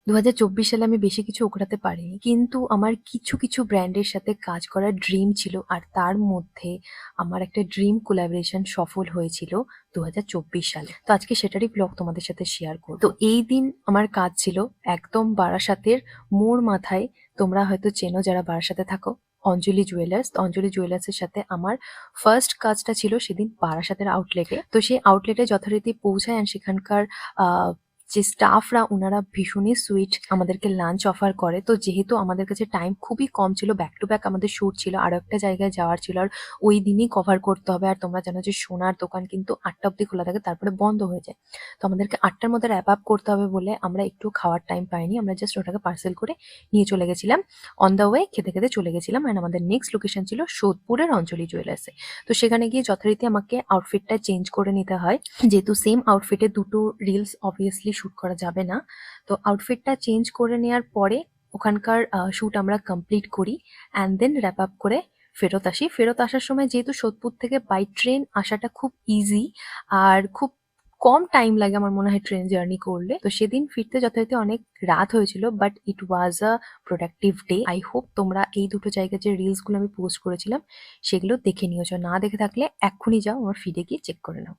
2024 সালে আমি বেশি কিছু ওকরাতে পারিনি। কিন্তু আমার কিছু ব্র্যান্ডের সাথে কাজ করার ড্রিম ছিল। আর তার মধ্যে আমার একটা ড্রিম কোলাবোরেশন সফল হয়েছিল 2024 সালে। তো আজকে সেটারই ব্লগ তোমাদের সাথে শেয়ার করব। তো এই দিন আমার কাজ ছিল একদম বারাসাতের মোড় মাথায়। তোমরা হয়তো চেনো যারা বারাসাতে থাকো, অঞ্জলি জুয়েলার্স। তো অঞ্জলি জুয়েলার্সের সাথে আমার ফার্স্ট কাজটা ছিল সেদিন বারাসাতের আউটলেটে। তো সেই আউটলেটে যথারীতি পৌঁছায় অ্যান্ড সেখানকার যে স্টাফরা ওনারা ভীষণই সুইট, আমাদেরকে লাঞ্চ অফার করে। তো যেহেতু আমাদের কাছে টাইম খুবই কম ছিল, ব্যাক টু ব্যাক আমাদের শ্যুট ছিল, আরও একটা জায়গায় যাওয়ার ছিল, আর ওই দিনই কভার করতে হবে। আর তোমরা জানো যে সোনার দোকান কিন্তু 8টা অবধি খোলা থাকে, তারপরে বন্ধ হয়ে যায়। তো আমাদেরকে 8টার মধ্যে র্যাপ আপ করতে হবে বলে আমরা একটু খাওয়ার টাইম পাইনি। আমরা জাস্ট ওটাকে পার্সেল করে নিয়ে চলে গেছিলাম। অন দ্য ওয়ে খেতে খেতে চলে গেছিলাম। অ্যান্ড আমাদের নেক্সট লোকেশন ছিল সোদপুরের অঞ্জলি জুয়েলার্সে। তো সেখানে গিয়ে যথারীতি আমাকে আউটফিটটা চেঞ্জ করে নিতে হয়, যেহেতু সেম আউটফিটে দুটো রিলস অবভিয়াসলি শ্যুট করা যাবে না। তো আউটফিটটা চেঞ্জ করে নেওয়ার পরে ওখানকার শ্যুট আমরা কমপ্লিট করি অ্যান্ড দেন র্যাপ আপ করে ফেরত আসি। ফেরত আসার সময় যেহেতু সোদপুর থেকে বাই ট্রেন আসাটা খুব ইজি, আর খুব কম টাইম লাগে আমার মনে হয় ট্রেন জার্নি করলে। তো সেদিন ফিরতে যথারীতি অনেক রাত হয়েছিল, but it was a productive day. I hope তোমরা এই দুটো জায়গায় যে রিলসগুলো আমি পোস্ট করেছিলাম সেগুলো দেখে নিয়েছো। না দেখে থাকলে এক্ষুনি যাও আমার ফিডে গিয়ে চেক করে নাও।